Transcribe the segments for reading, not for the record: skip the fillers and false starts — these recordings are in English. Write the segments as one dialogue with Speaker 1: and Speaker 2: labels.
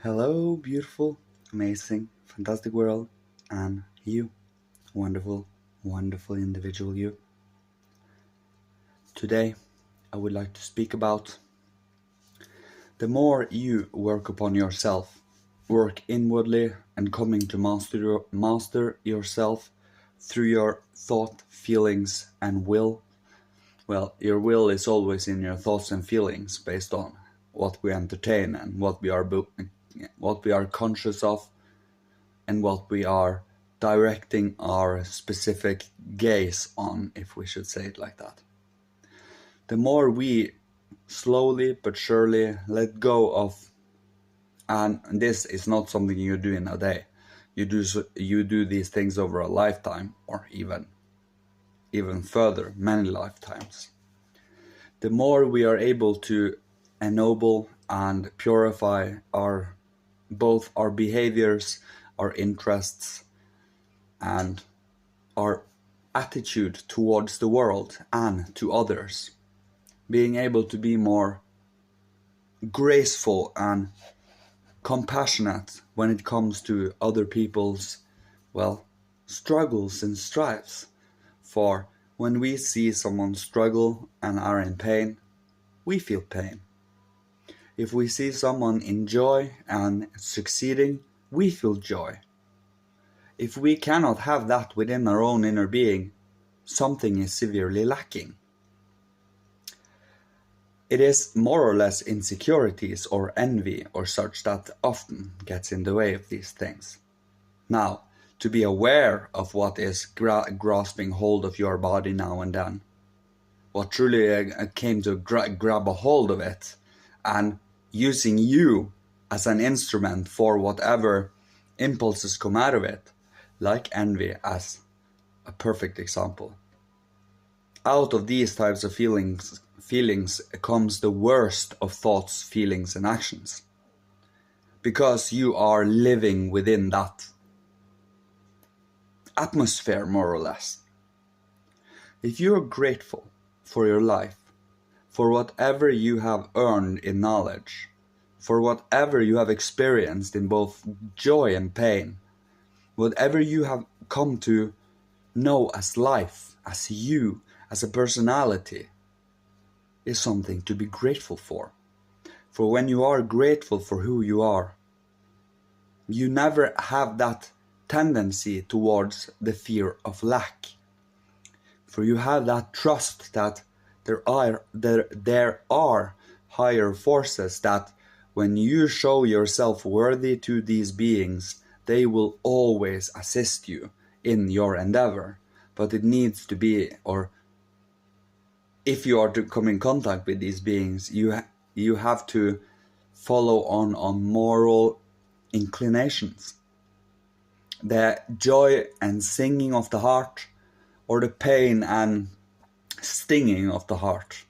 Speaker 1: Hello, beautiful, amazing, fantastic world, and you, wonderful, wonderful individual you. Today, I would like to speak about the more you work upon yourself, work inwardly and coming to master yourself through your thought, feelings, and will. Well, your will is always in your thoughts and feelings based on what we entertain and what we are conscious of and what we are directing our specific gaze on, if we should say it like that. The more we slowly but surely let go of, and this is not something you do in a day, you do these things over a lifetime, or even further, many lifetimes. The more we are able to ennoble and purify both our behaviors, our interests, and our attitude towards the world and to others, being able to be more graceful and compassionate when it comes to other people's, struggles and strives. For when we see someone struggle and are in pain, we feel pain. If we see someone enjoy and succeeding, we feel joy. If we cannot have that within our own inner being, something is severely lacking. It is more or less insecurities or envy or such that often gets in the way of these things. Now, to be aware of what is grasping hold of your body now and then, what truly came to grab a hold of it, and using you as an instrument for whatever impulses come out of it, like envy as a perfect example. Out of these types of feelings comes the worst of thoughts, feelings, and actions. Because you are living within that atmosphere, more or less. If you are grateful for your life, for whatever you have earned in knowledge, for whatever you have experienced in both joy and pain, whatever you have come to know as life, as you, as a personality, is something to be grateful for. For when you are grateful for who you are, you never have that tendency towards the fear of lack. For you have that trust that there are higher forces that when you show yourself worthy to these beings, they will always assist you in your endeavor. But it needs to be, or if you are to come in contact with these beings, you have to follow on moral inclinations. The joy and singing of the heart, or the pain and stinging of the heart.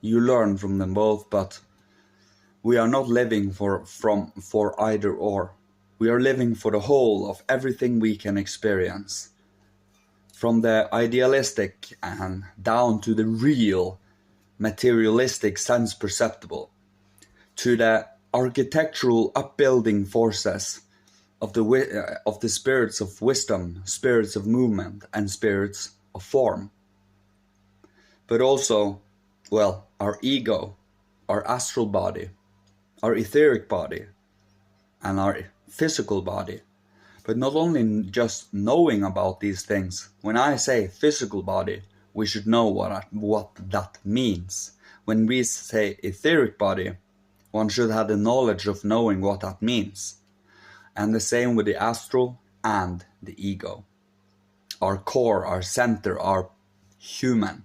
Speaker 1: You learn from them both, but we are not living for either or. We are living for the whole of everything we can experience. From the idealistic and down to the real, materialistic sense perceptible, to the architectural upbuilding forces of the spirits of wisdom, spirits of movement, and spirits of form. But also, our ego, our astral body, our etheric body, and our physical body. But not only just knowing about these things. When I say physical body, we should know what that means. When we say etheric body, one should have the knowledge of knowing what that means. And the same with the astral and the ego. Our core, our center, our human.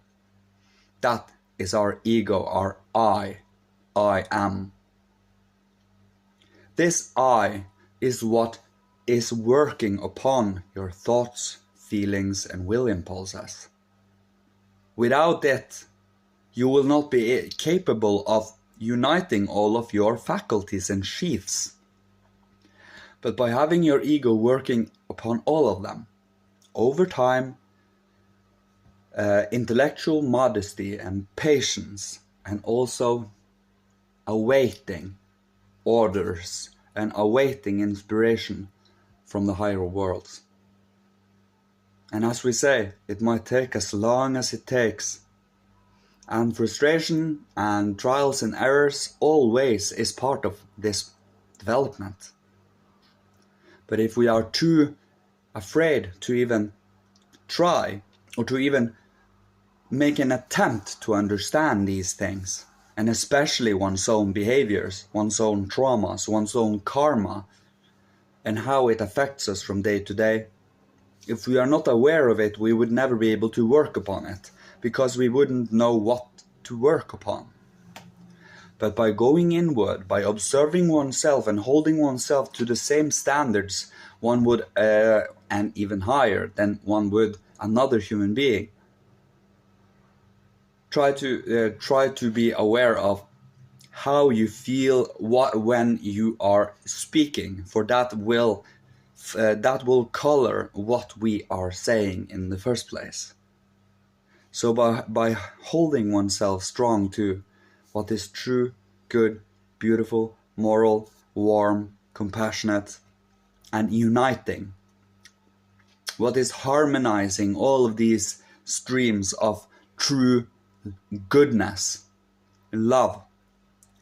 Speaker 1: That is our ego, our I am. This I is what is working upon your thoughts, feelings, and will impulses. Without it, you will not be capable of uniting all of your faculties and sheaths. But by having your ego working upon all of them, over time, intellectual modesty and patience, and also awaiting orders and awaiting inspiration from the higher worlds. And as we say, it might take as long as it takes. And frustration and trials and errors always is part of this development. But if we are too afraid to even try or to even make an attempt to understand these things, and especially one's own behaviors, one's own traumas, one's own karma, and how it affects us from day to day, if we are not aware of it, we would never be able to work upon it, because we wouldn't know what to work upon. But by going inward, by observing oneself and holding oneself to the same standards one would, and even higher than one would another human being, try to be aware of how you feel when you are speaking, for that will color what we are saying in the first place. So by holding oneself strong to what is true, good, beautiful, moral, warm, compassionate, and uniting, what is harmonizing all of these streams of true goodness, love,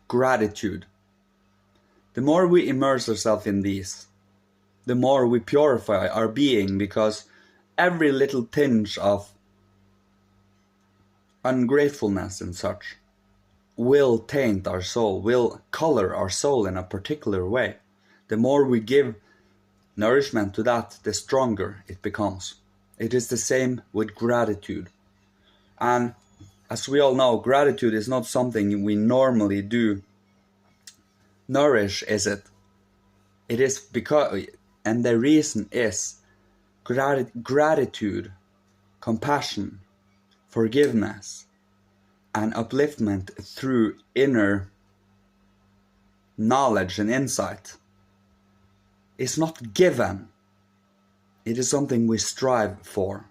Speaker 1: gratitude, the more we immerse ourselves in these, the more we purify our being, because every little tinge of ungratefulness and such will taint our soul, will color our soul in a particular way. The more we give nourishment to that, the stronger it becomes. It is the same with gratitude. And as we all know, gratitude is not something we normally do nourish, is it? It is because, and the reason is gratitude, compassion, forgiveness, and upliftment through inner knowledge and insight is not given. It is something we strive for.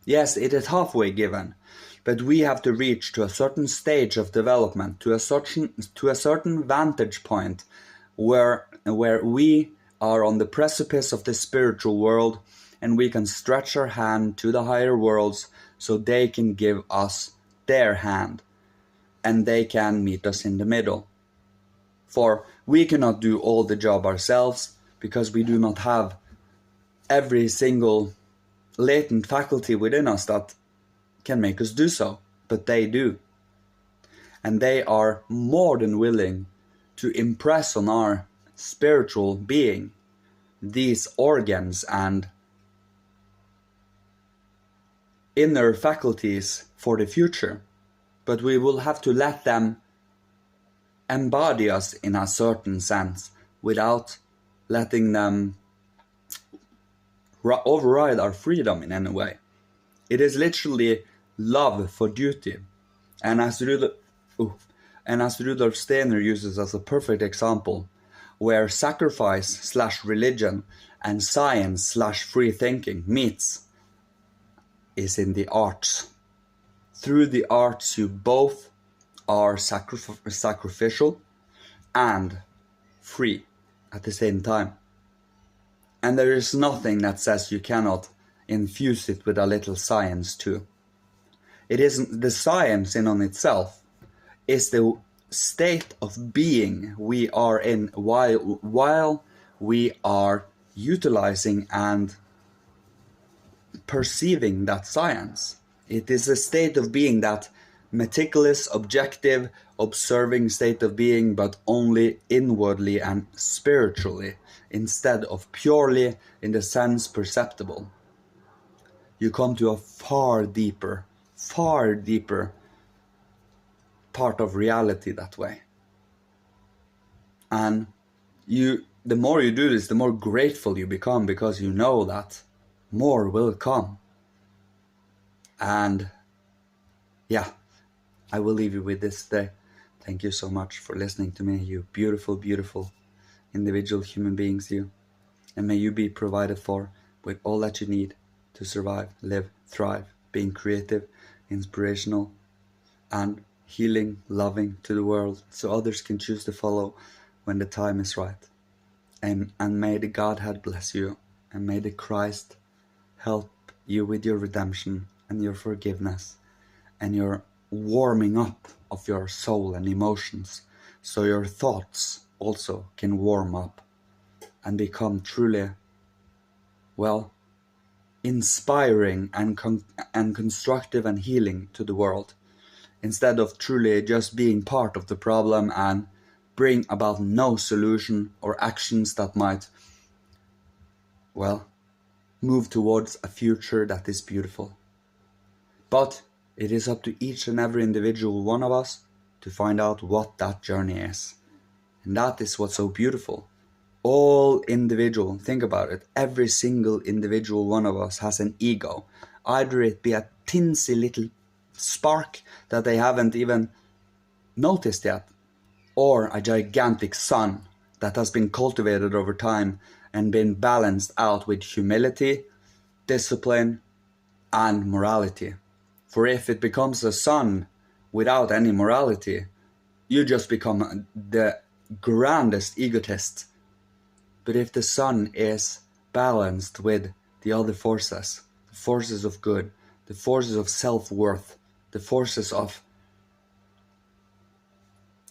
Speaker 1: Yes, it is halfway given, but we have to reach to a certain stage of development, to a certain vantage point where we are on the precipice of the spiritual world, and we can stretch our hand to the higher worlds so they can give us their hand, and they can meet us in the middle. For we cannot do all the job ourselves, because we do not have every single latent faculty within us that can make us do so, but they do. And they are more than willing to impress on our spiritual being these organs and inner faculties for the future. But we will have to let them embody us in a certain sense without letting them override our freedom in any way. It is literally love for duty. And as Rudolf Steiner uses as a perfect example, where sacrifice/religion and science/free thinking meets is in the arts. Through the arts you both are sacrificial and free at the same time. And there is nothing that says you cannot infuse it with a little science too. It isn't the science in on itself, is the state of being we are in while we are utilizing and perceiving that science. It is a state of being, that meticulous, objective, observing state of being, but only inwardly and spiritually, instead of purely in the sense perceptible. You come to a far deeper part of reality that way. And the more you do this, the more grateful you become, because you know that more will come. And yeah, I will leave you with this today. Thank you so much for listening to me, you beautiful, beautiful individual human beings, you. And may you be provided for with all that you need to survive, live, thrive, being creative, inspirational, and healing, loving to the world, so others can choose to follow when the time is right. And may the Godhead bless you, and may the Christ help you with your redemption and your forgiveness and your warming up of your soul and emotions, so your thoughts also can warm up and become truly, well, inspiring and constructive and healing to the world, instead of truly just being part of the problem and bring about no solution or actions that might, well, move towards a future that is beautiful. But it is up to each and every individual one of us to find out what that journey is. And that is what's so beautiful. All individual, think about it, every single individual one of us has an ego. Either it be a tinsy little spark that they haven't even noticed yet, or a gigantic sun that has been cultivated over time and been balanced out with humility, discipline, and morality. For if it becomes a sun without any morality, you just become the grandest egotist. But if the sun is balanced with the other forces, the forces of good, the forces of self-worth, the forces of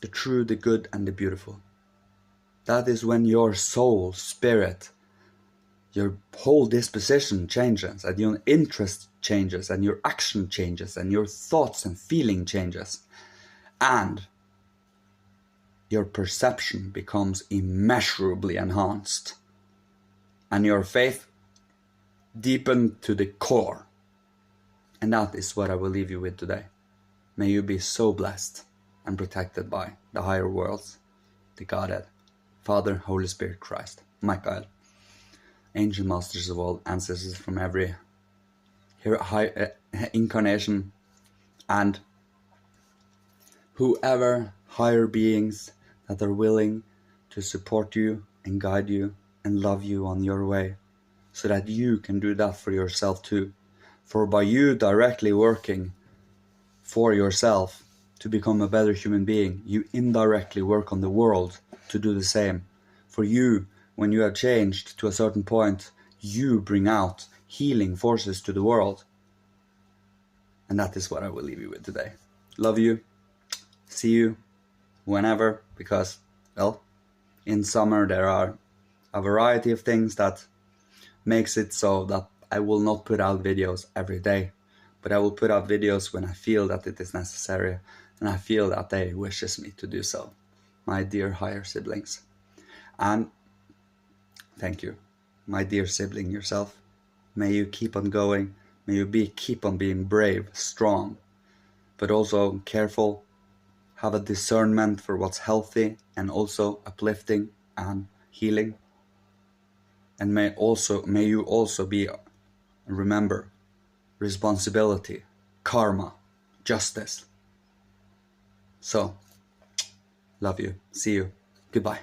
Speaker 1: the true, the good, and the beautiful, that is when your soul, spirit, your whole disposition changes, and your interest changes, and your action changes, and your thoughts and feeling changes, and your perception becomes immeasurably enhanced, and your faith deepened to the core. And that is what I will leave you with today. May you be so blessed and protected by the higher worlds, the Godhead, Father, Holy Spirit, Christ, Michael, angel masters of all, ancestors from every incarnation, and whoever higher beings that are willing to support you and guide you and love you on your way, so that you can do that for yourself too. For by you directly working for yourself to become a better human being, you indirectly work on the world to do the same. For you, when you have changed to a certain point, you bring out healing forces to the world. And that is what I will leave you with today. Love you. See you whenever, because, well, in summer there are a variety of things that makes it so that I will not put out videos every day, but I will put out videos when I feel that it is necessary and I feel that they wishes me to do so. My dear higher siblings. And thank you, my dear sibling yourself. May you keep on going. May you keep on being brave, strong, but also careful. Have a discernment for what's healthy and also uplifting and healing. And may you also remember responsibility, karma, justice. So, love you. See you. Goodbye.